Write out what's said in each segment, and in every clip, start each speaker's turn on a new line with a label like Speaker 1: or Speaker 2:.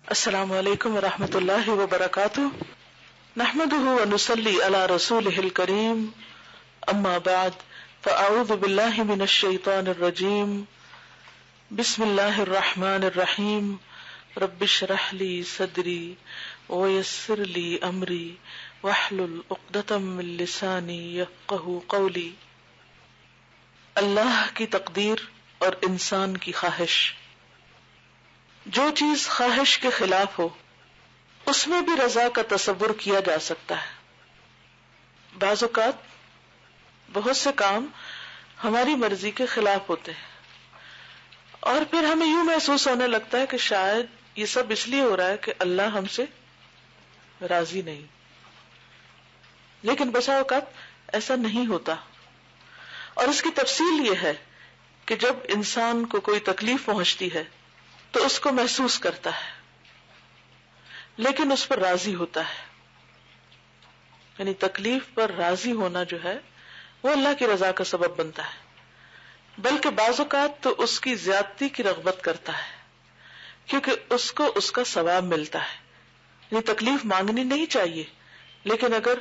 Speaker 1: السلام علیکم ورحمۃ اللہ وبرکاتہ، نحمده ونصلی علی رسوله الکریم، اما بعد فاعوذ باللہ من الشیطان الرجیم، بسم اللہ الرحمن الرحیم، رب اشرح لی صدری ویسر لی امری واحلل عقدۃ من لسانی یفقہوا قولی۔ اللہ کی تقدیر اور انسان کی خواہش۔ جو چیز خواہش کے خلاف ہو اس میں بھی رضا کا تصور کیا جا سکتا ہے۔ بعض اوقات بہت سے کام ہماری مرضی کے خلاف ہوتے ہیں اور پھر ہمیں یوں محسوس ہونے لگتا ہے کہ شاید یہ سب اس لیے ہو رہا ہے کہ اللہ ہم سے راضی نہیں، لیکن بسا اوقات ایسا نہیں ہوتا۔ اور اس کی تفصیل یہ ہے کہ جب انسان کو کوئی تکلیف پہنچتی ہے تو اس کو محسوس کرتا ہے لیکن اس پر راضی ہوتا ہے، یعنی تکلیف پر راضی ہونا جو ہے وہ اللہ کی رضا کا سبب بنتا ہے، بلکہ بعض اوقات تو اس کی زیادتی کی رغبت کرتا ہے کیونکہ اس کو اس کا ثواب ملتا ہے۔ یعنی تکلیف مانگنی نہیں چاہیے، لیکن اگر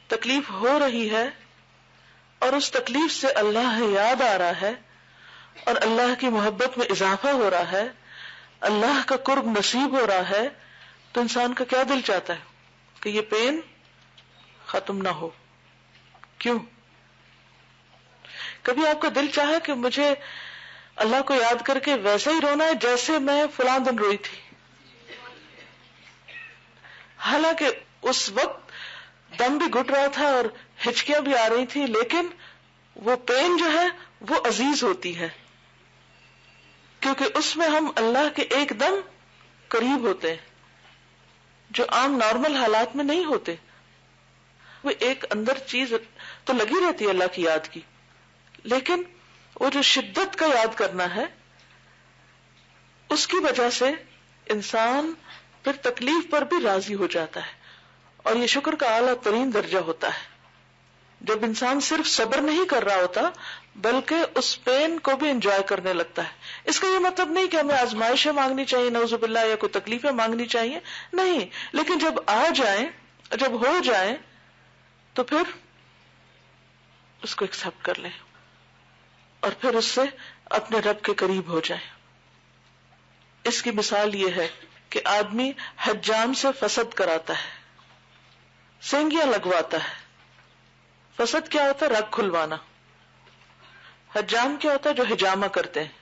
Speaker 1: تکلیف ہو رہی ہے اور اس تکلیف سے اللہ یاد آ رہا ہے اور اللہ کی محبت میں اضافہ ہو رہا ہے، اللہ کا قرب نصیب ہو رہا ہے، تو انسان کا کیا دل چاہتا ہے کہ یہ پین ختم نہ ہو۔ کیوں؟ کبھی آپ کا دل چاہے کہ مجھے اللہ کو یاد کر کے ویسا ہی رونا ہے جیسے میں فلاں دن روئی تھی، حالانکہ اس وقت دم بھی گھٹ رہا تھا اور ہچکیاں بھی آ رہی تھی، لیکن وہ پین جو ہے وہ عزیز ہوتی ہے کیونکہ اس میں ہم اللہ کے ایک دم قریب ہوتے ہیں جو عام نارمل حالات میں نہیں ہوتے۔ وہ ایک اندر چیز تو لگی رہتی ہے اللہ کی یاد کی، لیکن وہ جو شدت کا یاد کرنا ہے اس کی وجہ سے انسان پھر تکلیف پر بھی راضی ہو جاتا ہے، اور یہ شکر کا اعلیٰ ترین درجہ ہوتا ہے جب انسان صرف صبر نہیں کر رہا ہوتا بلکہ اس پین کو بھی انجوائے کرنے لگتا ہے۔ اس کا یہ مطلب نہیں کہ ہمیں آزمائشیں مانگنی چاہیے نعوذ باللہ، یا کوئی تکلیفیں مانگنی چاہیے، نہیں، لیکن جب آ جائیں، جب ہو جائیں تو پھر اس کو ایکسپٹ کر لیں اور پھر اس سے اپنے رب کے قریب ہو جائیں۔ اس کی مثال یہ ہے کہ آدمی حجام سے فسد کراتا ہے، سینگیاں لگواتا ہے۔ فسد کیا ہوتا ہے؟ رگ کھلوانا۔ حجام کیا ہوتا ہے؟ جو حجامہ کرتے ہیں۔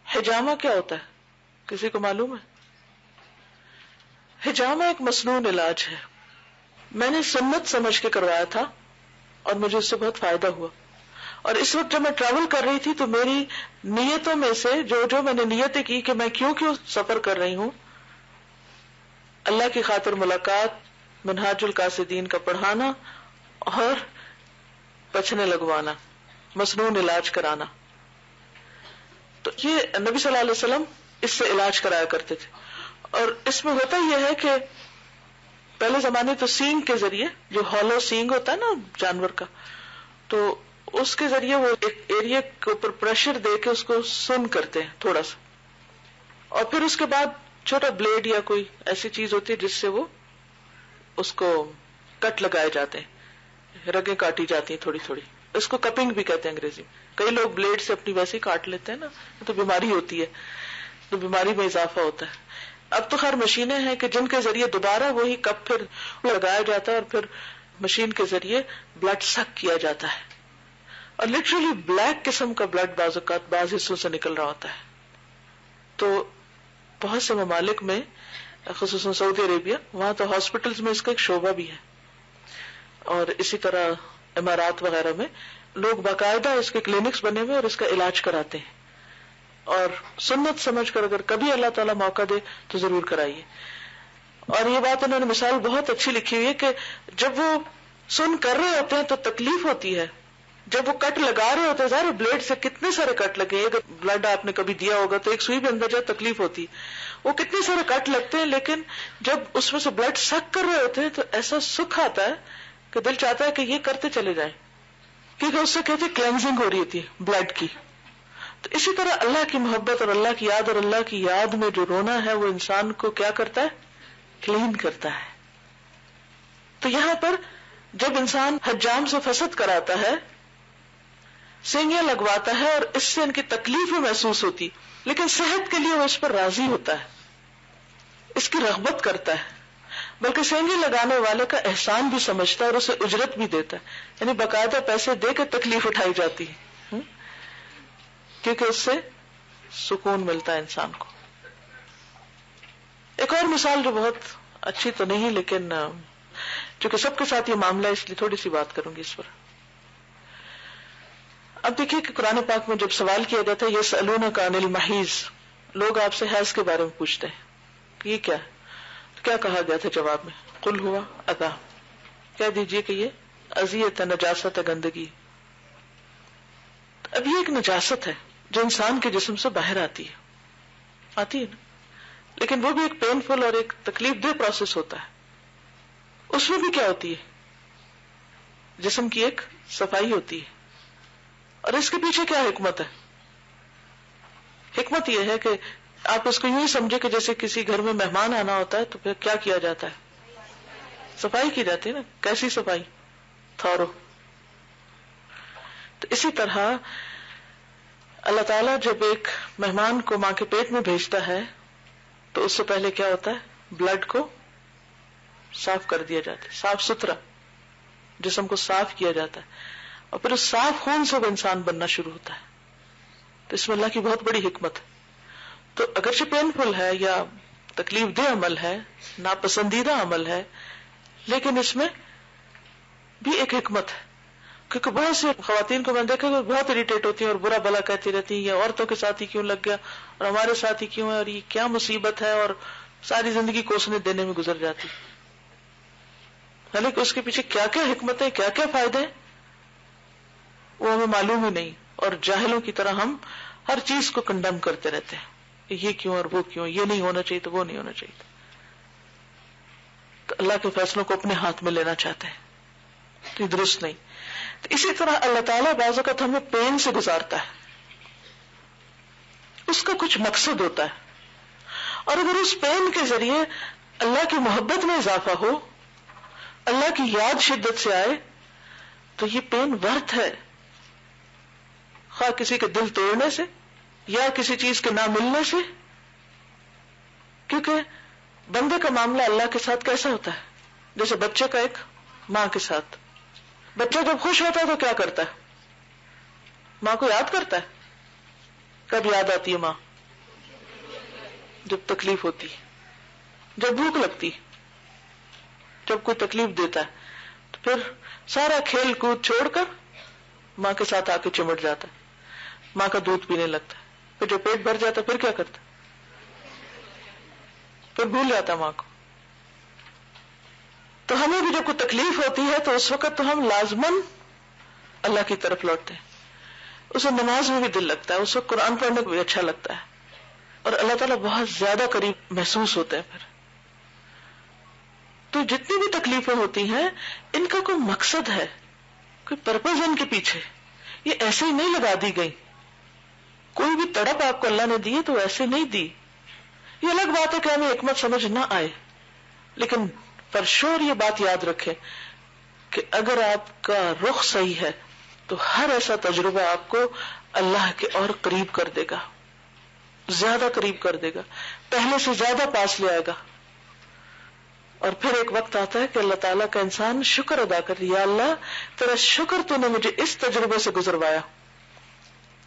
Speaker 1: حجامہ کیا ہوتا ہے؟ کسی کو معلوم ہے؟ حجامہ ایک مسنون علاج ہے، میں نے سنت سمجھ کے کروایا تھا اور مجھے اس سے بہت فائدہ ہوا۔ اور اس وقت جب میں ٹریول کر رہی تھی تو میری نیتوں میں سے جو میں نے نیتیں کی کہ میں کیوں سفر کر رہی ہوں، اللہ کی خاطر ملاقات، منہاج القاصدین کا پڑھانا اور بچنے لگوانا، مسنون علاج کرانا۔ تو یہ نبی صلی اللہ علیہ وسلم اس سے علاج کرایا کرتے تھے، اور اس میں ہوتا یہ ہے کہ پہلے زمانے تو سینگ کے ذریعے، جو ہالو سینگ ہوتا ہے نا جانور کا، تو اس کے ذریعے وہ ایک ایریا کے اوپر پریشر دے کے اس کو سن کرتے ہیں تھوڑا سا، اور پھر اس کے بعد چھوٹا بلیڈ یا کوئی ایسی چیز ہوتی ہے جس سے وہ اس کو کٹ لگائے جاتے ہیں، رگیں کاٹی جاتی ہیں تھوڑی تھوڑی، اس کو کپنگ بھی کہتے ہیں انگریزی میں۔ کئی لوگ بلیڈ سے اپنی ویسے ہی کاٹ لیتے ہیں نا، تو بیماری ہوتی ہے، تو بیماری میں اضافہ ہوتا ہے۔ اب تو خیر مشینیں ہیں کہ جن کے ذریعے دوبارہ وہی کپ پھر لگایا جاتا ہے اور پھر مشین کے ذریعے بلڈ سک کیا جاتا ہے، اور لٹرلی بلیک قسم کا بلڈ بعض اوقات بعض حصوں سے نکل رہا ہوتا ہے۔ تو بہت سے ممالک میں، خصوصاً سعودی عربیہ، وہاں تو ہاسپٹلز میں اس کا ایک شعبہ بھی ہے، اور اسی طرح امارات وغیرہ میں لوگ باقاعدہ اس کے کلینکس بنے ہوئے اور اس کا علاج کراتے ہیں، اور سنت سمجھ کر اگر کبھی اللہ تعالیٰ موقع دے تو ضرور کرائیے۔ اور یہ بات انہوں نے مثال بہت اچھی لکھی ہوئی ہے کہ جب وہ سن کر رہے ہوتے ہیں تو تکلیف ہوتی ہے، جب وہ کٹ لگا رہے ہوتے ہیں، ظاہر بلیڈ سے کتنے سارے کٹ لگے، اگر بلڈ آپ نے کبھی دیا ہوگا تو ایک سوئی بھی اندر جائے تکلیف ہوتی، وہ کتنے سارے کٹ لگتے ہیں، لیکن جب اس میں سے بلڈ سک کر رہے ہوتے ہیں تو ایسا سکھ آتا ہے کہ دل چاہتا ہے کہ یہ کرتے چلے جائیں، کیونکہ اس سے کہتے کلینزنگ ہو رہی ہوتی ہے بلڈ کی، تو اسی طرح اللہ کی محبت اور اللہ کی یاد اور اللہ کی یاد میں جو رونا ہے وہ انسان کو کیا کرتا ہے؟ کلین کرتا ہے. تو یہاں پر جب انسان حجام سے فسد کراتا ہے، سینگیاں لگواتا ہے اور اس سے ان کی تکلیف بھی محسوس ہوتی، لیکن صحت کے لیے وہ اس پر راضی ہوتا ہے، اس کی رغبت کرتا ہے، بلکہ سینگی لگانے والے کا احسان بھی سمجھتا ہے اور اسے اجرت بھی دیتا ہے، یعنی باقاعدہ پیسے دے کے تکلیف اٹھائی جاتی ہے، کیونکہ اس سے سکون ملتا ہے انسان کو. ایک اور مثال جو بہت اچھی تو نہیں لیکن چونکہ سب کے ساتھ یہ معاملہ اس لیے تھوڑی سی بات کروں گی اس پر. اب دیکھیے کہ قرآن پاک میں جب سوال کیا گیا تھا یسألونک عن المحیض، لوگ آپ سے حیض کے بارے میں پوچھتے ہیں کہ یہ کیا ہے، تو کیا کہا گیا تھا جواب میں؟ قل ہوا اذی، کہہ دیجئے کہ یہ اذیت ہے، نجاست ہے، گندگی. اب یہ ایک نجاست ہے جو انسان کے جسم سے باہر آتی ہے نا، لیکن وہ بھی ایک پینفل اور ایک تکلیف دہ پروسیس ہوتا ہے. اس میں بھی کیا ہوتی ہے؟ جسم کی ایک صفائی ہوتی ہے. اور اس کے پیچھے کیا حکمت ہے؟ حکمت یہ ہے کہ آپ اس کو یوں ہی سمجھے کہ جیسے کسی گھر میں مہمان آنا ہوتا ہے تو پھر کیا کیا جاتا ہے؟ صفائی کی جاتی ہے نا. کیسی صفائی؟ تھورو. تو اسی طرح اللہ تعالیٰ جب ایک مہمان کو ماں کے پیٹ میں بھیجتا ہے تو اس سے پہلے کیا ہوتا ہے؟ بلڈ کو صاف کر دیا جاتا ہے، صاف ستھرا جسم کو صاف کیا جاتا ہے، اور پھر اس صاف خون سے وہ انسان بننا شروع ہوتا ہے. تو اس میں اللہ کی بہت بڑی حکمت ہے. تو اگرچہ پینفل ہے یا تکلیف دہ عمل ہے، ناپسندیدہ عمل ہے، لیکن اس میں بھی ایک حکمت ہے. کیونکہ بہت سی خواتین کو میں نے دیکھا کہ بہت اریٹیٹ ہوتی ہیں اور برا بلا کہتی رہتی ہیں، یہ عورتوں کے ساتھ ہی کیوں لگ گیا اور ہمارے ساتھ ہی کیوں ہے، اور یہ کیا مصیبت ہے، اور ساری زندگی کوسنے دینے میں گزر جاتی. حالانکہ اس کے پیچھے کیا کیا حکمتیں، کیا کیا فائدے ہیں وہ ہمیں معلوم ہی نہیں، اور جاہلوں کی طرح ہم ہر چیز کو کنڈم کرتے رہتے ہیں، یہ کیوں اور وہ کیوں، یہ نہیں ہونا چاہیے تو وہ نہیں ہونا چاہیے. تو اللہ کے فیصلوں کو اپنے ہاتھ میں لینا چاہتے ہیں تو یہ درست نہیں. تو اسی طرح اللہ تعالیٰ بعض اوقات ہمیں پین سے گزارتا ہے، اس کا کچھ مقصد ہوتا ہے، اور اگر اس پین کے ذریعے اللہ کی محبت میں اضافہ ہو، اللہ کی یاد شدت سے آئے، تو یہ پین ورتھ ہے، خواہ کسی کے دل توڑنے سے یا کسی چیز کے نہ ملنے سے. کیونکہ بندے کا معاملہ اللہ کے ساتھ کیسا ہوتا ہے؟ جیسے بچے کا ایک ماں کے ساتھ. بچہ جب خوش ہوتا ہے تو کیا کرتا ہے؟ ماں کو یاد کرتا ہے. کب یاد آتی ہے ماں؟ جب تکلیف ہوتی، جب بھوک لگتی، جب کوئی تکلیف دیتا ہے تو پھر سارا کھیل کود چھوڑ کر ماں کے ساتھ آ کے چمٹ جاتا ہے، ماں کا دودھ پینے لگتا ہے. پھر جب پیٹ بھر جاتا ہے پھر کیا کرتا ہے؟ پھر بھول جاتا ہے ماں کو. تو ہمیں بھی جب کوئی تکلیف ہوتی ہے تو اس وقت تو ہم لازماً اللہ کی طرف لوٹتے ہیں. اسے نماز میں بھی دل لگتا ہے، اس وقت قرآن پڑھنے کو بھی اچھا لگتا ہے، اور اللہ تعالیٰ بہت زیادہ قریب محسوس ہوتے ہیں. پھر تو جتنی بھی تکلیفیں ہوتی ہیں ان کا کوئی مقصد ہے، کوئی پرپز ان کے پیچھے، یہ ایسے ہی نہیں لگا دی گئی. کوئی بھی تڑپ آپ کو اللہ نے دی تو ایسے نہیں دی. یہ الگ بات ہے کہ ہمیں حکمت سمجھ نہ آئے، لیکن پر شور یہ بات یاد رکھے کہ اگر آپ کا رخ صحیح ہے تو ہر ایسا تجربہ آپ کو اللہ کے اور قریب کر دے گا، زیادہ قریب کر دے گا، پہلے سے زیادہ پاس لے آئے گا. اور پھر ایک وقت آتا ہے کہ اللہ تعالیٰ کا انسان شکر ادا کر، یا اللہ تیرا شکر تو نے مجھے اس تجربے سے گزروایا،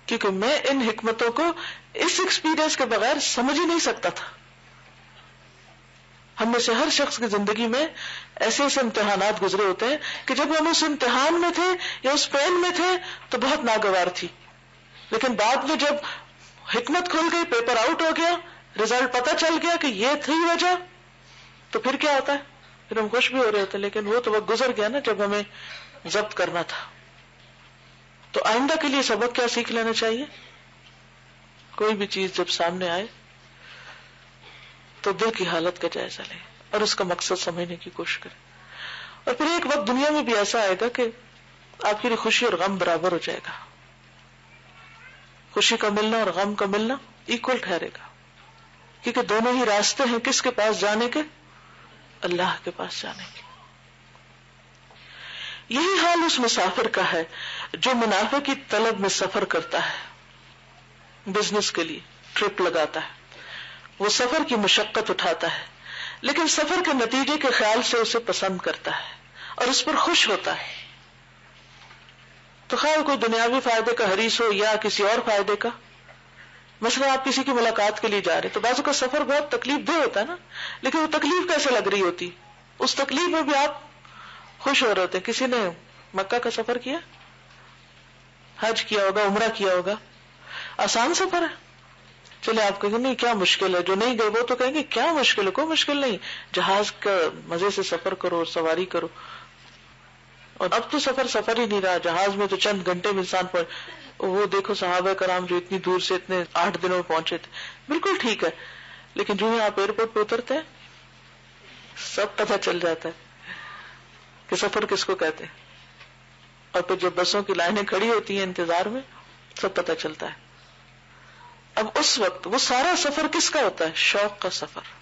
Speaker 1: کیونکہ میں ان حکمتوں کو اس ایکسپیرئنس کے بغیر سمجھ ہی نہیں سکتا تھا. ہم میں سے ہر شخص کی زندگی میں ایسے ایسے امتحانات گزرے ہوتے ہیں کہ جب ہم اس امتحان میں تھے یا اس پین میں تھے تو بہت ناگوار تھی، لیکن بعد میں جب حکمت کھل گئی، پیپر آؤٹ ہو گیا، رزلٹ پتہ چل گیا کہ یہ تھی وجہ، تو پھر کیا ہوتا ہے؟ پھر ہم خوش بھی ہو رہے ہوتے ہیں، لیکن وہ تو وقت گزر گیا نا جب ہمیں ضبط کرنا تھا. تو آئندہ کے لیے سبق کیا سیکھ لینا چاہیے؟ کوئی بھی چیز جب سامنے آئے تو دل کی حالت کا جائزہ لیں اور اس کا مقصد سمجھنے کی کوشش کریں. اور پھر ایک وقت دنیا میں بھی ایسا آئے گا کہ آپ کے لیے خوشی اور غم برابر ہو جائے گا. خوشی کا ملنا اور غم کا ملنا ایکول ٹھہرے گا، کیونکہ دونوں ہی راستے ہیں کس کے پاس جانے کے؟ اللہ کے پاس جانے کے۔ یہی حال اس مسافر کا ہے جو منافع کی طلب میں سفر کرتا ہے، بزنس کے لیے ٹرپ لگاتا ہے، وہ سفر کی مشقت اٹھاتا ہے، لیکن سفر کے نتیجے کے خیال سے اسے پسند کرتا ہے اور اس پر خوش ہوتا ہے۔ تو خیر کوئی دنیاوی فائدے کا حریص ہو یا کسی اور فائدے کا، مثلا آپ کسی کی ملاقات کے لیے جا رہے تو بعضوں کا سفر بہت تکلیف دہ ہوتا ہے نا، لیکن وہ تکلیف کیسے لگ رہی ہوتی، اس تکلیف میں بھی آپ خوش ہو رہے ہوتے۔ کسی نے مکہ کا سفر کیا، حج کیا ہوگا، عمرہ کیا ہوگا، آسان سفر ہے، چلے آپ کہیں گے نہیں کیا مشکل ہے، جو نہیں گئے وہ تو کہیں گے کیا مشکل ہے، کوئی مشکل نہیں، جہاز کا مزے سے سفر کرو اور سواری کرو۔ اور اب تو سفر ہی نہیں رہا، جہاز میں تو چند گھنٹے میں انسان وہ دیکھو صحابہ کرام جو اتنی دور سے اتنے 8 دنوں میں پہنچے تھے، بالکل ٹھیک ہے، لیکن جو ہی آپ ایئرپورٹ پہ اترتے ہیں سب پتہ چل جاتا ہے کہ سفر کس کو کہتے ہیں، اور پھر جب بسوں کی لائنیں کھڑی ہوتی ہیں انتظار میں سب پتہ چلتا ہے۔ اب اس وقت وہ سارا سفر کس کا ہوتا ہے؟ شوق کا سفر۔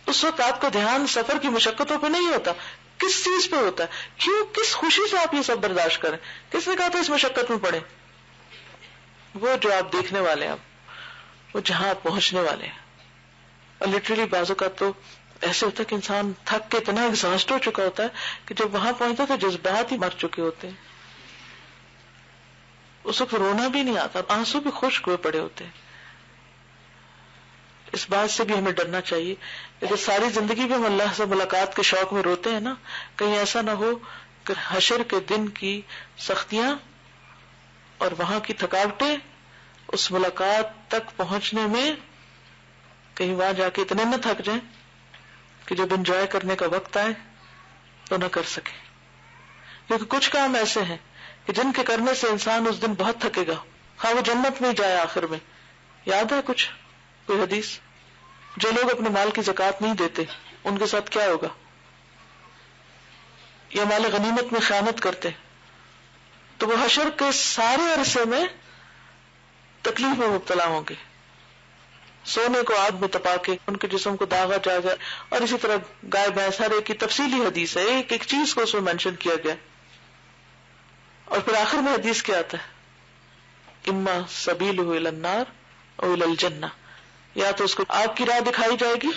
Speaker 1: اس وقت آپ کا دھیان سفر کی مشقتوں پہ نہیں ہوتا، کس چیز پہ ہوتا ہے؟ کیوں، کس خوشی سے آپ یہ سب برداشت کریں؟ کس نے کہا تھا اس مشقت میں پڑے؟ وہ جو آپ دیکھنے والے ہیں، وہ جہاں آپ پہنچنے والے ہیں۔ اور لٹرلی بعض اوقات تو ایسے ہوتا ہے کہ انسان تھک کے اتنا ایگزاسٹ ہو چکا ہوتا ہے کہ جب وہاں پہنچتا تو جذبات ہی مر چکے ہوتے ہیں، اس وقت رونا بھی نہیں آتا، آنسو بھی خشک ہوئے پڑے ہوتے ہیں۔ اس بات سے بھی ہمیں ڈرنا چاہیے کہ ساری زندگی بھی ہم اللہ سے ملاقات کے شوق میں روتے ہیں نا، کہیں ایسا نہ ہو کہ حشر کے دن کی سختیاں اور وہاں کی تھکاوٹیں اس ملاقات تک پہنچنے میں کہیں وہاں جا کے اتنے نہ تھک جائیں کہ جب انجوائے کرنے کا وقت آئے تو نہ کر سکے۔ کیونکہ کچھ کام ایسے ہیں کہ جن کے کرنے سے انسان اس دن بہت تھکے گا، خواہ وہ جنت میں جائے آخر میں۔ یاد ہے کچھ کوئی حدیث؟ جو لوگ اپنے مال کی زکوٰۃ نہیں دیتے ان کے ساتھ کیا ہوگا؟ یا مال غنیمت میں خیانت کرتے تو وہ حشر کے سارے عرصے میں تکلیف میں مبتلا ہوں گے، سونے کو آگ میں تپا کے ان کے جسم کو داغا جائے گا، اور اسی طرح گائے بھینس ہر ایک کی تفصیلی حدیث ہے، ایک ایک چیز کو اس میں مینشن کیا گیا۔ اور پھر آخر میں حدیث کیا آتا ہے؟ اما سبیلہ الی النار او الی الجنہ، یا تو اس کو آگ کی راہ دکھائی جائے گی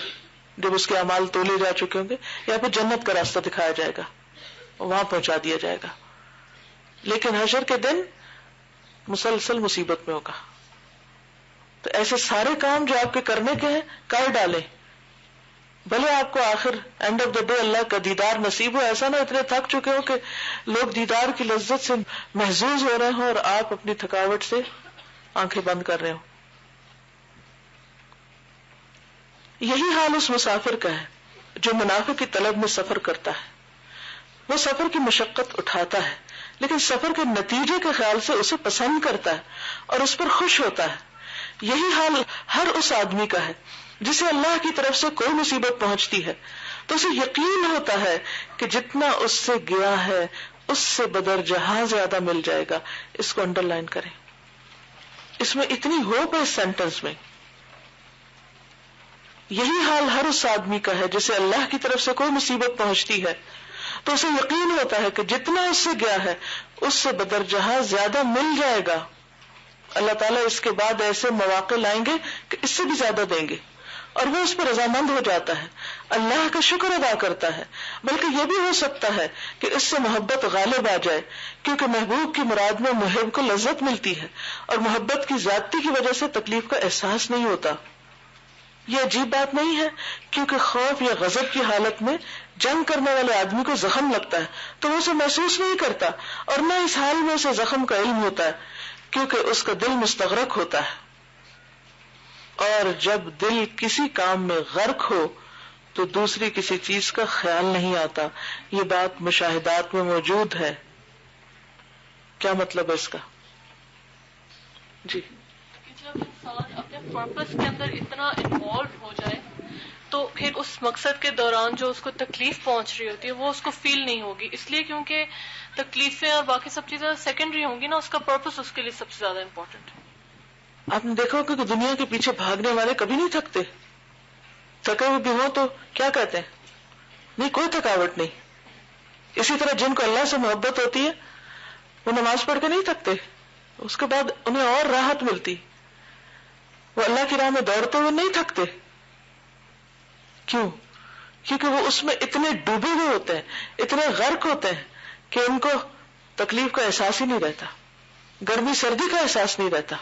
Speaker 1: جب اس کے اعمال تولے جا چکے ہوں گے، یا پھر جنت کا راستہ دکھایا جائے گا، وہاں پہنچا دیا جائے گا۔ لیکن حشر کے دن مسلسل مصیبت میں ہوگا۔ تو ایسے سارے کام جو آپ کے کرنے کے ہیں کر ڈالیں، بھلے آپ کو آخر اینڈ آف دا ڈے اللہ کا دیدار نصیب ہو، ایسا نہ اتنے تھک چکے ہو کہ لوگ دیدار کی لذت سے محظوظ ہو رہے ہوں اور آپ اپنی تھکاوٹ سے آنکھیں بند کر رہے ہوں۔ یہی حال اس مسافر کا ہے جو منافع کی طلب میں سفر کرتا ہے۔ وہ سفر کی مشقت اٹھاتا ہے لیکن سفر کے نتیجے کے خیال سے اسے پسند کرتا ہے اور اس پر خوش ہوتا ہے۔ یہی حال ہر اس آدمی کا ہے جسے اللہ کی طرف سے کوئی مصیبت پہنچتی ہے تو اسے یقین ہوتا ہے کہ جتنا اس سے گیا ہے اس سے بدرجہ زیادہ مل جائے گا۔ اس کو انڈر لائن کریں، اس میں اتنی ہوپ ہے اس سینٹنس میں۔ یہی حال ہر اس آدمی کا ہے جسے اللہ کی طرف سے کوئی مصیبت پہنچتی ہے تو اسے یقین ہوتا ہے کہ جتنا اس سے گیا ہے اس سے بدرجہ زیادہ مل جائے گا۔ اللہ تعالیٰ اس کے بعد ایسے مواقع لائیں گے کہ اس سے بھی زیادہ دیں گے، اور وہ اس پر رضامند ہو جاتا ہے، اللہ کا شکر ادا کرتا ہے۔ بلکہ یہ بھی ہو سکتا ہے کہ اس سے محبت غالب آ جائے، کیونکہ محبوب کی مراد میں محب کو لذت ملتی ہے اور محبت کی زیادتی کی وجہ سے تکلیف کا احساس نہیں ہوتا۔ یہ عجیب بات نہیں ہے، کیونکہ خوف یا غضب کی حالت میں جنگ کرنے والے آدمی کو زخم لگتا ہے تو وہ اسے محسوس نہیں کرتا، اور نہ اس حال میں اسے زخم کا علم ہوتا ہے کیونکہ اس کا دل مستغرق ہوتا ہے۔ اور جب دل کسی کام میں غرق ہو تو دوسری کسی چیز کا خیال نہیں آتا۔ یہ بات مشاہدات میں موجود ہے۔ کیا مطلب ہے اس کا؟ جی،
Speaker 2: جب انسان اپنے پرپس کے اندر اتنا انوالو ہو جائے تو پھر اس مقصد کے دوران جو اس کو تکلیف پہنچ رہی ہوتی ہے وہ اس کو فیل نہیں ہوگی، اس لیے کیونکہ تکلیفیں اور باقی سب چیزیں سیکنڈری ہوں گی نا، اس کا پرپس اس کے لیے سب سے زیادہ امپورٹنٹ ہے.
Speaker 1: آپ نے دیکھا ہوگا کہ دنیا کے پیچھے بھاگنے والے کبھی نہیں تھکتے. تھکے ہوئے بھی ہوں تو کیا کہتے ہیں؟ نہیں، کوئی تھکاوٹ نہیں. اسی طرح جن کو اللہ سے محبت ہوتی ہے وہ نماز پڑھ کے نہیں تھکتے، اس کے بعد انہیں اور راحت ملتی. وہ اللہ کی راہ میں دوڑتے ہوئے نہیں تھکتے. کیوں؟ کیونکہ وہ اس میں اتنے ڈوبے ہوئے ہوتے ہیں، اتنے غرق ہوتے ہیں کہ ان کو تکلیف کا احساس ہی نہیں رہتا، گرمی سردی کا احساس نہیں رہتا.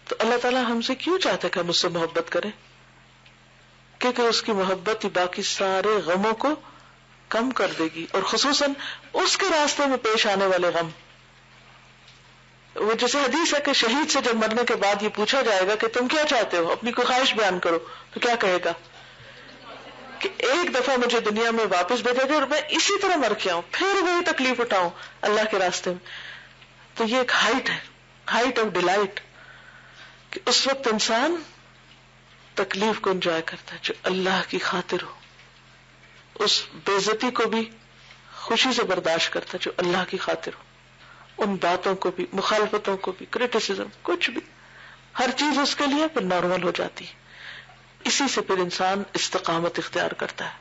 Speaker 1: تو اللہ تعالیٰ ہم سے کیوں چاہتا ہے کہ ہم اس سے محبت کریں؟ کیونکہ اس کی محبت ہی باقی سارے غموں کو کم کر دے گی، اور خصوصاً اس کے راستے میں پیش آنے والے غم. وہ جیسے حدیث ہے کہ شہید سے جب مرنے کے بعد یہ پوچھا جائے گا کہ تم کیا چاہتے ہو، اپنی کوئی خواہش بیان کرو، تو کیا کہے گا کہ ایک دفعہ مجھے دنیا میں واپس بھیجا جائے اور میں اسی طرح مر کے آؤں، پھر وہی تکلیف اٹھاؤں اللہ کے راستے میں. تو یہ ایک ہائٹ ہے، ہائٹ آف ڈیلائٹ، کہ اس وقت انسان تکلیف کو انجوائے کرتا ہے جو اللہ کی خاطر ہو، اس بے عزتی کو بھی خوشی سے برداشت کرتا ہے جو اللہ کی خاطر ہو، ان باتوں کو بھی، مخالفتوں کو بھی، کرٹیسزم، کچھ بھی، ہر چیز اس کے لیے پھر نارمل ہو جاتی ہے. اسی سے پھر انسان استقامت اختیار کرتا ہے.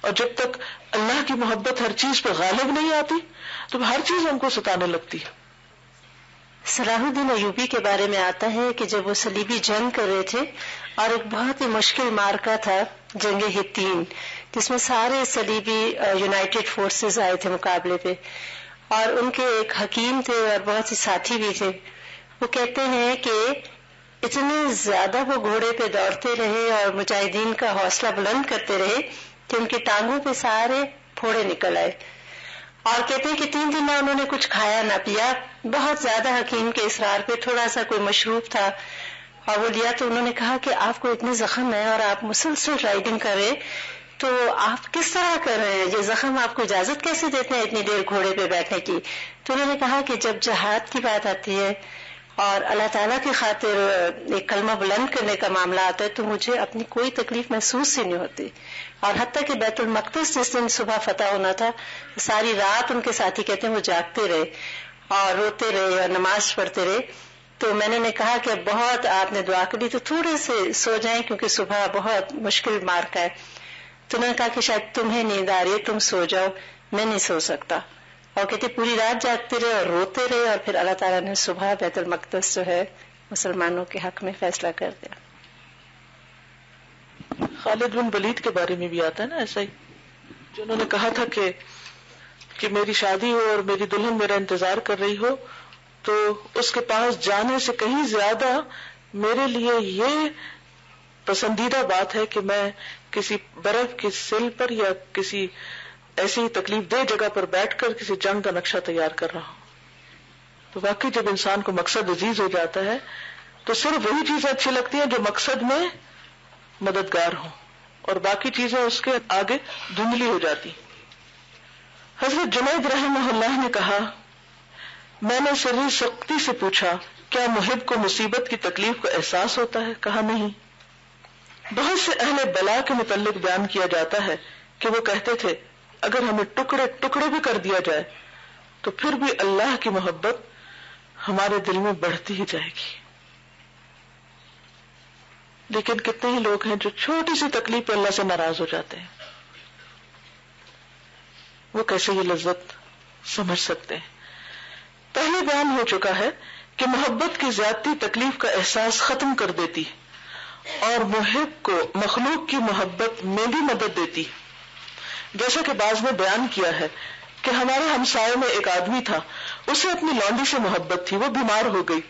Speaker 1: اور جب تک اللہ کی محبت ہر چیز پہ غالب نہیں آتی تو ہر چیز ہم کو ستانے لگتی ہے.
Speaker 3: صلاح الدین ایوبی کے بارے میں آتا ہے کہ جب وہ صلیبی جنگ کر رہے تھے اور ایک بہت ہی مشکل معرکہ تھا جنگ ہتین، جس میں سارے صلیبی یونائٹڈ فورسز آئے تھے مقابلے پہ، اور ان کے ایک حکیم تھے اور بہت سے ساتھی بھی تھے. وہ کہتے ہیں کہ اتنے زیادہ وہ گھوڑے پہ دوڑتے رہے اور مجاہدین کا حوصلہ بلند کرتے رہے کہ ان کی ٹانگوں پہ سارے پھوڑے نکل آئے. اور کہتے ہیں کہ 3 دن نہ انہوں نے کچھ کھایا نہ پیا. بہت زیادہ حکیم کے اصرار پہ تھوڑا سا کوئی مشروب تھا اور وہ لیا، تو انہوں نے کہا کہ آپ کو اتنے زخم ہیں اور آپ مسلسل رائڈنگ کر رہے، تو آپ کس طرح کر رہے ہیں؟ یہ زخم آپ کو اجازت کیسے دیتے ہیں اتنی دیر گھوڑے پہ بیٹھنے کی؟ تو انہوں نے کہا کہ جب جہاد کی بات آتی ہے اور اللہ تعالیٰ کی خاطر ایک کلمہ بلند کرنے کا معاملہ آتا ہے تو مجھے اپنی کوئی تکلیف محسوس ہی نہیں ہوتی. اور حتیٰ کہ بیت المقدس جس دن صبح فتح ہونا تھا، ساری رات ان کے ساتھی کہتے ہیں وہ جاگتے رہے اور روتے رہے اور نماز پڑھتے رہے. تو میں نے کہا کہ بہت آپ نے دعا کری تو تھوڑے سے سو جائیں کیونکہ صبح بہت مشکل مارکا ہے. تو میں نے کہا کہ شاید تمہیں نیند آ رہی ہے، تم سو جاؤ، میں نہیں سو سکتا. اور کہتے پوری رات جاگتے رہے اور روتے رہے، اور پھر اللہ تعالیٰ نے صبح بیت المقدس جو ہے مسلمانوں کے حق میں فیصلہ کر دیا.
Speaker 1: خالد بن ولید کے بارے میں بھی آتا ہے نا ایسا ہی، جو انہوں نے کہا تھا کہ میری شادی ہو اور میری دلہن میرا انتظار کر رہی ہو تو اس کے پاس جانے سے کہیں زیادہ میرے لیے یہ پسندیدہ بات ہے کہ میں کسی برف کی سل پر یا کسی ایسی تکلیف دہ جگہ پر بیٹھ کر کسی جنگ کا نقشہ تیار کر رہا ہوں. تو واقعی جب انسان کو مقصد عزیز ہو جاتا ہے تو صرف وہی چیزیں اچھی لگتی ہیں جو مقصد میں مددگار ہوں، اور باقی چیزیں اس کے آگے دھندلی ہو جاتی. حضرت جنید رحمہ اللہ نے کہا، میں نے سری سختی سے پوچھا کیا محب کو مصیبت کی تکلیف کا احساس ہوتا ہے؟ کہا نہیں. بہت سے اہل بلا کے متعلق بیان کیا جاتا ہے کہ وہ کہتے تھے اگر ہمیں ٹکڑے ٹکڑے بھی کر دیا جائے تو پھر بھی اللہ کی محبت ہمارے دل میں بڑھتی ہی جائے گی. لیکن کتنے ہی لوگ ہیں جو چھوٹی سی تکلیف پہ اللہ سے ناراض ہو جاتے ہیں. وہ کیسے یہ لذت سمجھ سکتے ہیں؟ پہلے بیان ہو چکا ہے کہ محبت کی زیادتی تکلیف کا احساس ختم کر دیتی اور محب کو مخلوق کی محبت میں بھی مدد دیتی. جیسا کہ بعض نے بیان کیا ہے کہ ہمارے ہمسائے میں ایک آدمی تھا، اسے اپنی لونڈی سے محبت تھی، وہ بیمار ہو گئی.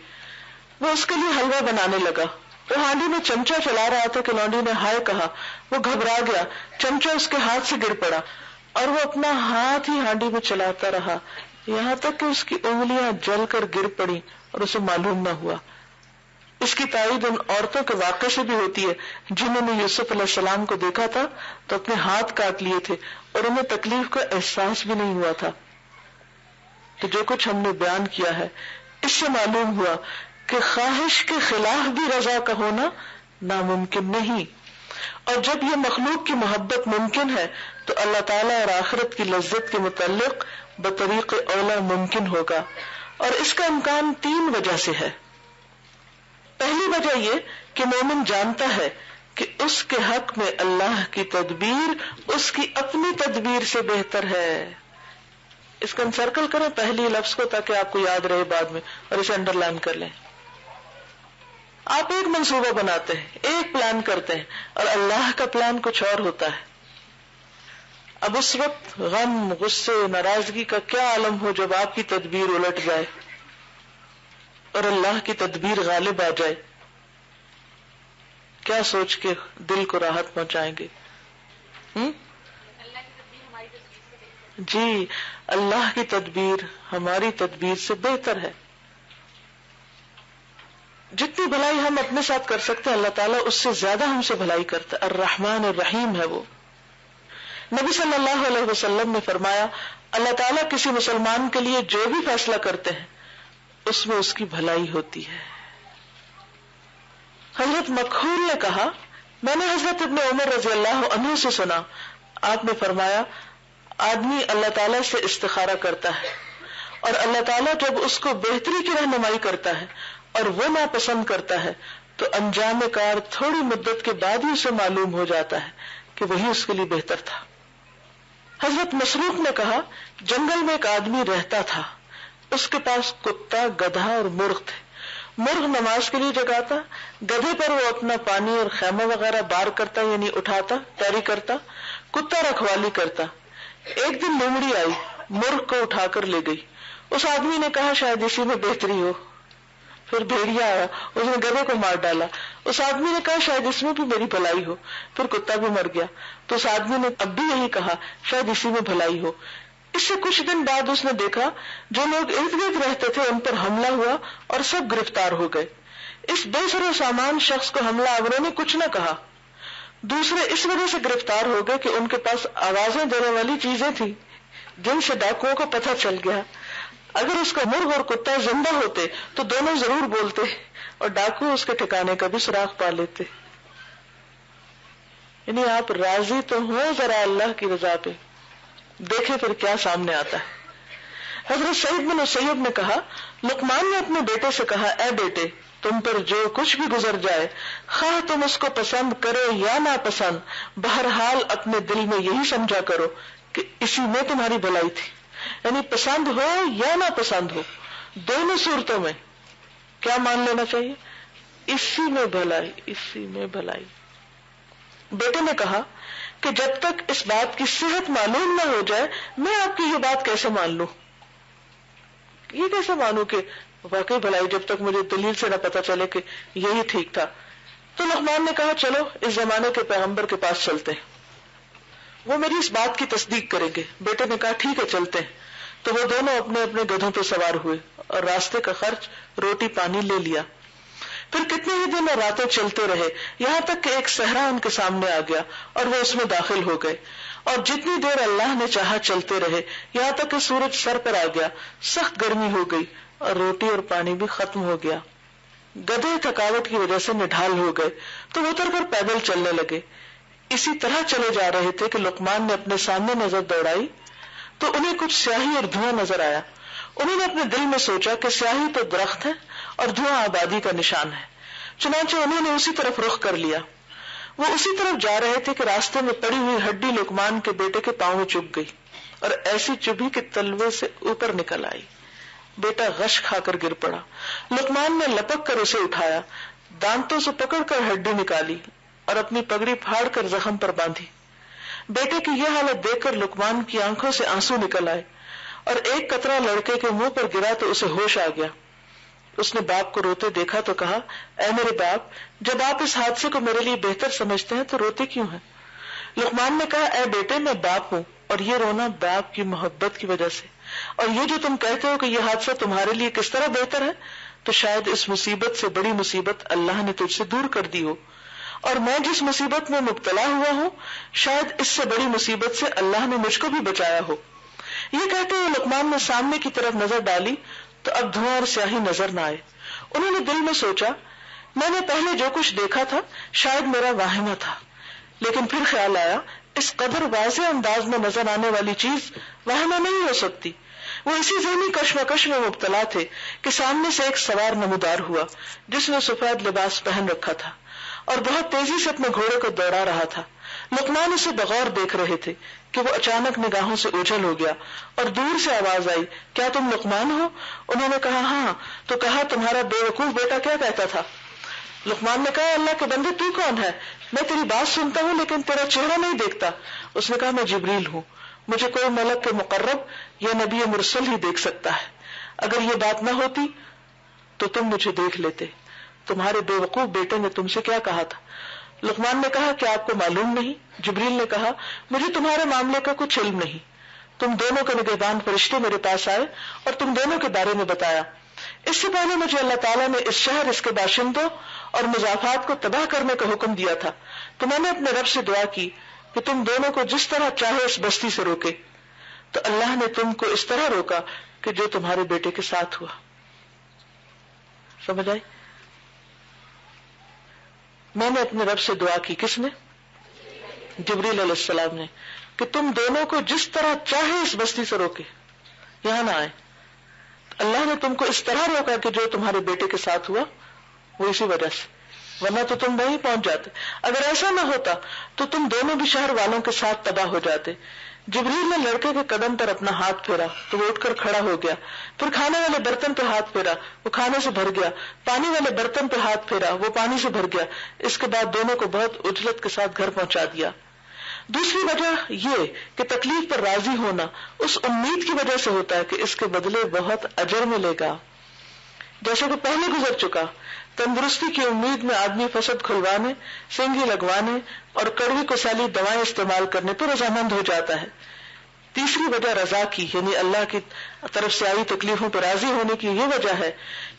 Speaker 1: وہ اس کے لیے حلوہ بنانے لگا. وہ ہانڈی میں چمچہ چلا رہا تھا کہ لونڈی نے ہائے کہا. وہ گھبرا گیا، چمچہ اس کے ہاتھ سے گر پڑا اور وہ اپنا ہاتھ ہی ہانڈی میں چلاتا رہا یہاں تک کہ اس کی انگلیاں جل کر گر پڑی اور اسے معلوم نہ ہوا. اس کی تائید ان عورتوں کے واقعے سے بھی ہوتی ہے جنہوں نے یوسف علیہ السلام کو دیکھا تھا تو اپنے ہاتھ کاٹ لیے تھے اور انہیں تکلیف کا احساس بھی نہیں ہوا تھا. تو جو کچھ ہم نے بیان کیا ہے اس سے معلوم ہوا کہ خواہش کے خلاف بھی رضا کا ہونا ناممکن نہیں. اور جب یہ مخلوق کی محبت ممکن ہے تو اللہ تعالیٰ اور آخرت کی لذت کے متعلق بطریق اولا ممکن ہوگا، اور اس کا امکان 3 وجہ سے ہے۔ پہلی وجہ یہ کہ مومن جانتا ہے کہ اس کے حق میں اللہ کی تدبیر اس کی اپنی تدبیر سے بہتر ہے۔ اس کا انسرکل کریں پہلی لفظ کو تاکہ آپ کو یاد رہے بعد میں، اور اسے انڈر لائن کر لیں۔ آپ ایک منصوبہ بناتے ہیں، ایک پلان کرتے ہیں، اور اللہ کا پلان کچھ اور ہوتا ہے۔ اب اس وقت غم، غصے، ناراضگی کا کیا عالم ہو جب آپ کی تدبیر الٹ جائے اور اللہ کی تدبیر غالب آ جائے، کیا سوچ کے دل کو راحت پہنچائیں گے؟ جی، اللہ کی تدبیر ہماری تدبیر سے بہتر ہے۔ جتنی بھلائی ہم اپنے ساتھ کر سکتے ہیں اللہ تعالیٰ اس سے زیادہ ہم سے بھلائی کرتا ہے۔ الرحمن الرحیم ہے وہ۔ نبی صلی اللہ علیہ وسلم نے فرمایا اللہ تعالیٰ کسی مسلمان کے لیے جو بھی فیصلہ کرتے ہیں اس میں اس کی بھلائی ہوتی ہے۔ حضرت مکحول نے کہا میں نے حضرت ابن عمر رضی اللہ عنہ سے سنا، آپ نے فرمایا آدمی اللہ تعالیٰ سے استخارہ کرتا ہے اور اللہ تعالیٰ جب اس کو بہتری کی رہنمائی کرتا ہے اور وہ ناپسند کرتا ہے تو انجام کار تھوڑی مدت کے بعد ہی اسے معلوم ہو جاتا ہے کہ وہی اس کے لیے بہتر تھا۔ حضرت مسروق نے کہا جنگل میں ایک آدمی رہتا تھا، اس کے پاس کتا، گدھا اور مرغ تھے۔ مرغ نماز کے لیے جگاتا، گدھے پر وہ اپنا پانی اور خیمہ وغیرہ بار کرتا یعنی اٹھاتا، تیاری کرتا، کتا رکھوالی کرتا۔ ایک دن لومڑی آئی، مرغ کو اٹھا کر لے گئی۔ اس آدمی نے کہا شاید اسی میں بہتری ہو۔ پھر بھیڑیا آیا، اس نے گدھے کو مار ڈالا۔ اس آدمی نے کہا شاید اس میں بھی میری بھلائی ہو۔ پھر کتا بھی مر گیا تو اس آدمی نے اب بھی یہی کہا شاید اسی میں بھلائی ہو۔ اس سے کچھ دن بعد اس نے دیکھا جو لوگ ارد گرد رہتے تھے ان پر حملہ ہوا اور سب گرفتار ہو گئے۔ اس بے سر و سامان شخص کو حملہ آوروں نے کچھ نہ کہا۔ دوسرے اس وجہ سے گرفتار ہو گئے کہ ان کے پاس آوازیں دینے والی چیزیں تھیں جن سے ڈاکوؤں کو پتہ چل گیا۔ اگر اس کا مرغ اور کتا زندہ ہوتے تو دونوں ضرور بولتے اور ڈاکو اس کے ٹھکانے کا بھی سراغ پا لیتے۔ یعنی آپ راضی تو ہوں ذرا اللہ کی رضا پہ، دیکھیں پھر کیا سامنے آتا ہے۔ حضرت سعید بن مسیب نے کہا لقمان نے اپنے بیٹے سے کہا اے بیٹے تم پر جو کچھ بھی گزر جائے خواہ تم اس کو پسند کرو یا ناپسند، بہرحال اپنے دل میں یہی سمجھا کرو کہ اسی میں تمہاری بھلائی تھی۔ یعنی پسند ہو یا نہ پسند ہو، دونوں صورتوں میں کیا مان لینا چاہیے؟ اسی میں بھلائی، اسی میں بھلائی۔ بیٹے نے کہا کہ جب تک اس بات کی صحت معلوم نہ ہو جائے میں آپ کی یہ بات کیسے مان لوں؟ یہ کیسے مانوں کہ واقعی بھلائی جب تک مجھے دلیل سے نہ پتا چلے کہ یہی ٹھیک تھا؟ تو لقمان نے کہا چلو اس زمانے کے پیغمبر کے پاس چلتے ہیں، وہ میری اس بات کی تصدیق کریں گے۔ بیٹے نے کہا ٹھیک ہے چلتے ہیں۔ تو وہ دونوں اپنے اپنے گدھوں پہ سوار ہوئے اور راستے کا خرچ روٹی پانی لے لیا۔ پھر کتنے ہی دن اور راتیں چلتے رہے یہاں تک کہ ایک صحرا ان کے سامنے آ گیا اور وہ اس میں داخل ہو گئے، اور جتنی دیر اللہ نے چاہا چلتے رہے یہاں تک کہ سورج سر پر آ گیا، سخت گرمی ہو گئی اور روٹی اور پانی بھی ختم ہو گیا۔ گدھے تھکاوٹ کی وجہ سے نڈھال ہو گئے تو وہ اتر کر پیدل چلنے لگے۔ اسی طرح چلے جا رہے تھے کہ لقمان نے اپنے سامنے نظر دوڑائی تو انہیں کچھ سیاہی اور دھواں نظر آیا۔ انہوں نے اپنے دل میں سوچا کہ سیاہی تو درخت ہے اور دھواں آبادی کا نشان ہے، چنانچہ انہوں نے اسی طرف رخ کر لیا۔ وہ اسی طرف جا رہے تھے کہ راستے میں پڑی ہوئی ہڈی لقمان کے بیٹے کے پاؤں میں چبھ گئی اور ایسی چبھی کہ تلوے سے اوپر نکل آئی۔ بیٹا غش کھا کر گر پڑا۔ لقمان نے لپک کر اسے اٹھایا، دانتوں سے پکڑ کر ہڈی نکالی اور اپنی پگڑی پھاڑ کر زخم پر باندھی۔ بیٹے کی یہ حالت دیکھ کر لقمان کی آنکھوں سے آنسو نکل آئے اور ایک قطرہ لڑکے کے منہ پر گرا تو اسے ہوش آ گیا۔ اس نے باپ کو روتے دیکھا تو کہا اے میرے باپ، جب آپ اس حادثے کو میرے لیے بہتر سمجھتے ہیں تو روتے کیوں ہیں؟ لقمان نے کہا اے بیٹے میں باپ ہوں اور یہ رونا باپ کی محبت کی وجہ سے، اور یہ جو تم کہتے ہو کہ یہ حادثہ تمہارے لیے کس طرح بہتر ہے تو شاید اس مصیبت سے بڑی مصیبت اللہ نے تجھ سے دور کر دی ہو، اور میں جس مصیبت میں مبتلا ہوا ہوں شاید اس سے بڑی مصیبت سے اللہ نے مجھ کو بھی بچایا ہو۔ یہ کہتے ہوئے لقمان نے سامنے کی طرف نظر ڈالی تو اب دھواں اور سیاہی نظر نہ آئے۔ انہوں نے دل میں سوچا میں نے پہلے جو کچھ دیکھا تھا شاید میرا واہمہ تھا، لیکن پھر خیال آیا اس قدر واضح انداز میں نظر آنے والی چیز وہم نہیں ہو سکتی. وہ اسی ذہنی کشمکش میں مبتلا تھے کہ سامنے سے ایک سوار نمودار ہوا جس نے سفید لباس پہن رکھا تھا اور بہت تیزی سے اپنے گھوڑے کو دوڑا رہا تھا. لقمان اسے بغور دیکھ رہے تھے کہ وہ اچانک نگاہوں سے اوجھل ہو گیا اور دور سے آواز آئی, کیا تم لقمان ہو؟ انہوں نے کہا ہاں. تو کہا تمہارا بے وقوف بیٹا کیا کہتا تھا؟ لقمان نے کہا اللہ کے بندے تو کون ہے؟ میں تیری بات سنتا ہوں لیکن تیرا چہرہ نہیں دیکھتا. اس نے کہا میں جبریل ہوں, مجھے کوئی ملک کے مقرب یا نبی مرسل ہی دیکھ سکتا ہے. اگر یہ بات نہ ہوتی تو تم مجھے دیکھ لیتے. تمہارے بے وقوف بیٹے نے تم سے کیا کہا تھا؟ لقمان نے کہا کیا آپ کو معلوم نہیں؟ جبریل نے کہا مجھے تمہارے معاملے کا کچھ علم نہیں. تم دونوں کے نگہبان فرشتے میرے پاس آئے اور تم دونوں کے بارے میں بتایا. اس سے پہلے مجھے اللہ تعالیٰ نے اس شہر, اس کے باشندوں اور مضافات کو تباہ کرنے کا حکم دیا تھا, تو میں نے اپنے رب سے دعا کی کہ تم دونوں کو جس طرح چاہے اس بستی سے روکے. تو اللہ نے تم کو اس طرح روکا کہ جو تمہارے بیٹے کے ساتھ ہوا. سمجھ آئی؟ میں نے اپنے رب سے دعا کی. کس نے؟ جبریل علیہ السلام نے, کہ تم دونوں کو جس طرح چاہے اس بستی سے روکے, یہاں نہ آئے. اللہ نے تم کو اس طرح روکا کہ جو تمہارے بیٹے کے ساتھ ہوا وہ اسی وجہ سے, ورنہ تو تم وہیں پہنچ جاتے. اگر ایسا نہ ہوتا تو تم دونوں بھی شہر والوں کے ساتھ تباہ ہو جاتے. جبریل نے لڑکے کے قدم پر اپنا ہاتھ پھیرا تو وہ اٹھ کر کھڑا ہو گیا. پھر کھانے والے برتن پہ ہاتھ پھیرا, وہ کھانے سے بھر گیا. پانی والے برتن پہ ہاتھ پھیرا, وہ پانی سے بھر گیا. اس کے بعد دونوں کو بہت عجلت کے ساتھ گھر پہنچا دیا. دوسری وجہ یہ کہ تکلیف پر راضی ہونا اس امید کی وجہ سے ہوتا ہے کہ اس کے بدلے بہت اجر ملے گا. جیسا کہ پہلے گزر چکا, تندرستی کی امید میں آدمی فسد کھلوانے, سینگی لگوانے اور کڑوی کسالی دوائیں استعمال کرنے پر رضامند ہو جاتا ہے. تیسری وجہ رضا کی, یعنی اللہ کی طرف سے آئی تکلیفوں پر راضی ہونے کی یہ وجہ ہے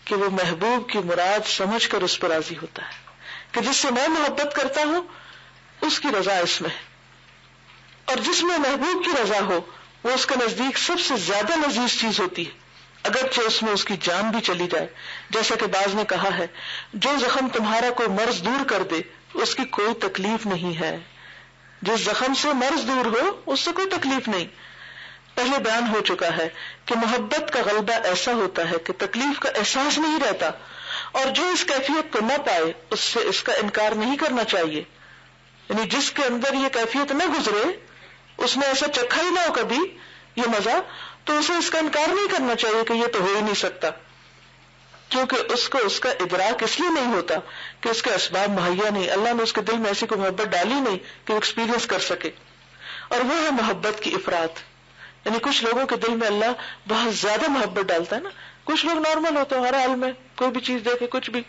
Speaker 1: کہ وہ محبوب کی مراد سمجھ کر اس پر راضی ہوتا ہے کہ جس سے میں محبت کرتا ہوں اس کی رضا اس میں ہے, اور جس میں محبوب کی رضا ہو وہ اس کے نزدیک سب سے زیادہ لذیذ چیز ہوتی ہے, اگرچہ اس میں اس کی جان بھی چلی جائے. جیسا کہ بعض نے کہا ہے جو زخم تمہارا کوئی مرض دور کر دے اس کی کوئی تکلیف نہیں ہے. جس زخم سے مرض دور ہو اس سے کوئی تکلیف نہیں. پہلے بیان ہو چکا ہے کہ محبت کا غلبہ ایسا ہوتا ہے کہ تکلیف کا احساس نہیں رہتا, اور جو اس کیفیت کو نہ پائے اس سے اس کا انکار نہیں کرنا چاہیے. یعنی جس کے اندر یہ کیفیت نہ گزرے, اس نے ایسا چکھا ہی نہ ہو کبھی یہ مزہ, تو اسے اس کا انکار نہیں کرنا چاہیے کہ یہ تو ہو ہی نہیں سکتا, کیونکہ اس کو اس کا ادراک اس لیے نہیں ہوتا کہ اس کے اسباب مہیا نہیں, اللہ نے اس کے دل میں ایسی کوئی محبت ڈالی نہیں کہ وہ ایکسپیرینس کر سکے. اور وہ ہے محبت کی افراد. یعنی کچھ لوگوں کے دل میں اللہ بہت زیادہ محبت ڈالتا ہے نا. کچھ لوگ نارمل ہوتے ہیں, ہر حال میں کوئی بھی چیز دیکھے کچھ بھی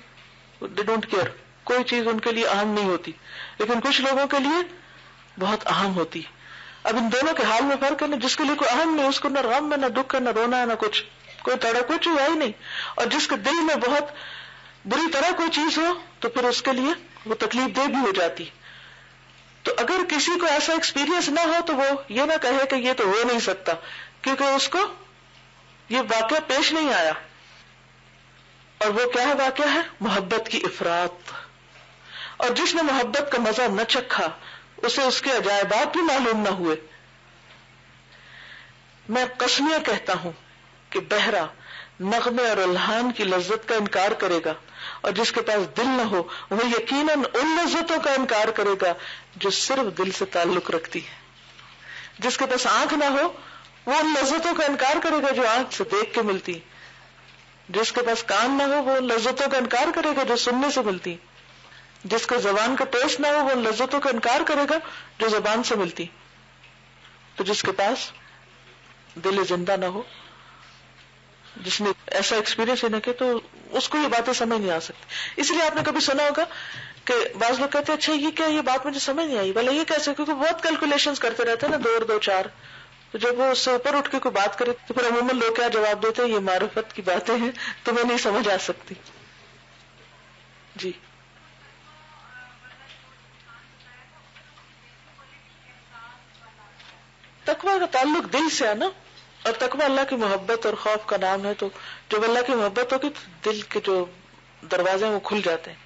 Speaker 1: دے ڈونٹ کیئر, کوئی چیز ان کے لیے اہم نہیں ہوتی, لیکن کچھ لوگوں کے لیے بہت اہم ہوتی. اب ان دونوں کے حال میں فرق ہے نا, جس کے لیے کوئی اہم نہیں اس کو نہ غم ہے نہ دکھ ہے نہ رونا ہے نہ کچھ, کوئی تڑپ کچھ ہوا ہی نہیں, اور جس کے دل میں بہت بری طرح کوئی چیز ہو تو پھر اس کے لیے وہ تکلیف دہ بھی ہو جاتی. تو اگر کسی کو ایسا ایکسپیرینس نہ ہو تو وہ یہ نہ کہے کہ یہ تو ہو نہیں سکتا, کیونکہ اس کو یہ واقعہ پیش نہیں آیا. اور وہ کیا ہے واقعہ ہے؟ محبت کی افراط. اور جس نے محبت کا مزہ نہ چکھا اسے اس کے عجائبات بھی معلوم نہ ہوئے. میں قسمیاں کہتا ہوں کہ بہرا نغمے اور الحان کی لذت کا انکار کرے گا, اور جس کے پاس دل نہ ہو وہ یقیناً ان لذتوں کا انکار کرے گا جو صرف دل سے تعلق رکھتی ہے. جس کے پاس آنکھ نہ ہو وہ ان لذتوں کا انکار کرے گا جو آنکھ سے دیکھ کے ملتی. جس کے پاس کان نہ ہو وہ ان لذتوں کا انکار کرے گا جو سننے سے ملتی. جس کو زبان کا ٹیسٹ نہ ہو وہ ان لذتوں کا انکار کرے گا جو زبان سے ملتی. تو جس کے پاس دل زندہ نہ ہو, جس نے ایسا ایکسپیرینس ہی نہ کہ, تو اس کو یہ باتیں سمجھ نہیں آ سکتی. اس لیے آپ نے کبھی سنا ہوگا کہ بعض لوگ کہتے ہیں اچھا یہ کیا, یہ بات مجھے سمجھ نہیں آئی, بھلا یہ کیسے, کیونکہ بہت کیلکولیشنز کرتے رہتے ہیں نا, 2 اور 2 4. تو جب وہ اس سے اوپر اٹھ کے کوئی بات کرے تو پھر عموماً لوگ کیا جواب دیتے ہیں, یہ معرفت کی باتیں ہیں تمہیں نہیں سمجھ آ سکتی. جی تقویٰ کا تعلق دل سے ہے نا, اور تقویٰ اللہ کی محبت اور خوف کا نام ہے. تو جب اللہ کی محبت ہوگی تو دل کے جو دروازے ہیں وہ کھل جاتے ہیں,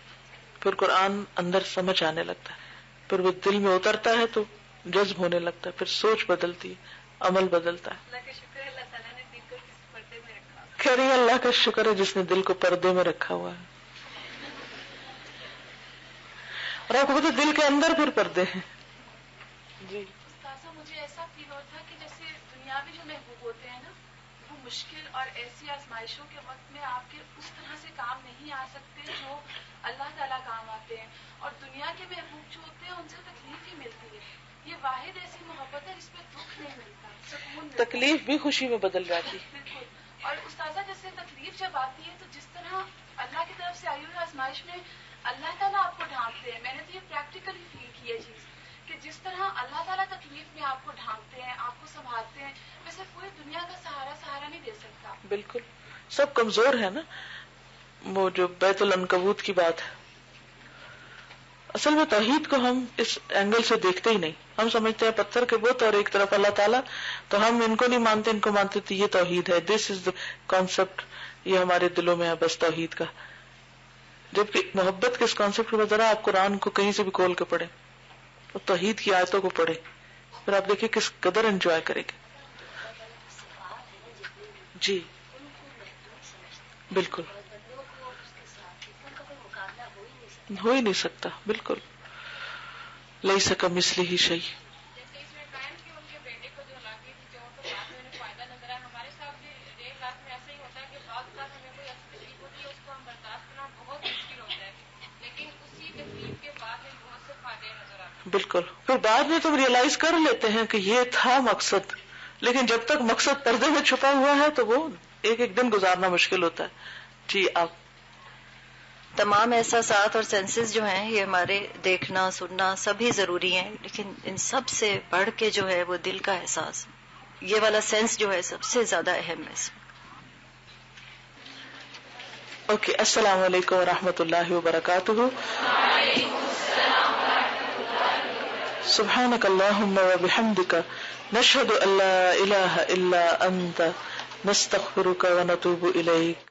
Speaker 1: پھر قرآن اندر سمجھ آنے لگتا ہے. پھر وہ دل میں اترتا ہے تو جذب ہونے لگتا ہے، پھر سوچ بدلتی ہے، عمل بدلتا ہے.
Speaker 2: اللہ کا شکر ہے اللہ تعالیٰ نے دل کو کسی پردے میں رکھا.
Speaker 1: خیر یہ اللہ کا شکر ہے جس نے دل کو پردے میں رکھا ہوا ہے. اور آپ کو پتہ دل کے اندر پھر پردے ہیں. جی
Speaker 4: استاذہ مجھے ایسا فیل ہوتا ہے کہ جیسے دنیاوی جو محبوب ہوتے ہیں نا، وہ مشکل اور ایسی آزمائشوں کے وقت میں آپ کے اس طرح سے کام نہیں آ سکتے جو اللہ تعالیٰ کام آتے ہیں، اور دنیا کے محبوب جو ہوتے ہیں ان سے تکلیف ہی ملتی ہے. یہ واحد ایسی محبت ہے جس میں دکھ نہیں ملتا، سکون ملتا.
Speaker 1: تکلیف بھی خوشی میں بدل جاتی.
Speaker 4: بالکل. اور استاذہ جیسے تکلیف جب آتی ہے تو جس طرح اللہ کی طرف سے آئی ہوئی آزمائش میں اللہ تعالیٰ آپ کو ڈھانپتے ہیں. میں نے تو یہ پریکٹیکلی فیل کی ہے چیز کہ جس طرح اللہ تعالیٰ تکلیف میں آپ کو ڈھانپتے ہیں، آپ کو سنبھالتے ہیں، ویسے پوری دنیا کا سہارا نہیں دے سکتا.
Speaker 1: بالکل سب کمزور ہے نا. وہ جو بیت العنکبوت کی بات ہے، اصل میں توحید کو ہم اس اینگل سے دیکھتے ہی نہیں. ہم سمجھتے ہیں پتھر کے بت اور ایک طرف اللہ تعالیٰ، تو ہم ان کو نہیں مانتے، ان کو مانتے تو یہ توحید ہے. دس از دا کانسیپٹ، یہ ہمارے دلوں میں ہے بس توحید کا. جبکہ محبت کے اس کانسیپٹ کو ذرا آپ قرآن کو کہیں سے بھی کھول کے پڑھیں اور توحید کی آیتوں کو پڑھیں، پھر آپ دیکھیں کس قدر انجوائے کریں گے. جی بالکل ہو ہی نہیں سکتا. بالکل لیس کمثلہ شیء.
Speaker 4: جیسے اس میں قائم کی ان کے بیٹے کو جو لاگی تھی جو تو بعد میں انہیں فائدہ نظر آیا. ہمارے ساتھ بھی ریل رات میں ایسا ہی ہوتا ہے کہ بعض اوقات ہمیں کوئی ایسی تکلیف ہوتی ہے اس کو ہم برداشت کرنا بہت مشکل ہوتا ہے، لیکن اسی تکلیف کے بعد میں بہت سے فائدے نظر آتے ہیں.
Speaker 1: بالکل پھر بعد میں تم ریئلائز کر لیتے ہیں کہ یہ تھا مقصد، لیکن جب تک مقصد پردے میں چھپا ہوا ہے تو وہ ایک ایک دن گزارنا مشکل ہوتا ہے. جی آپ.
Speaker 5: تمام احساسات اور سینسز جو ہیں یہ ہمارے دیکھنا سننا سبھی ضروری ہیں، لیکن ان سب سے بڑھ کے جو ہے وہ دل کا احساس، یہ والا سینس جو ہے سب سے زیادہ اہم ہے.
Speaker 1: اوکے السلام علیکم ورحمۃ اللہ وبرکاتہ. سبحانک اللہم وبحمدک نشہد ان لا الہ الا انت نستغفرک ونتوب الیک.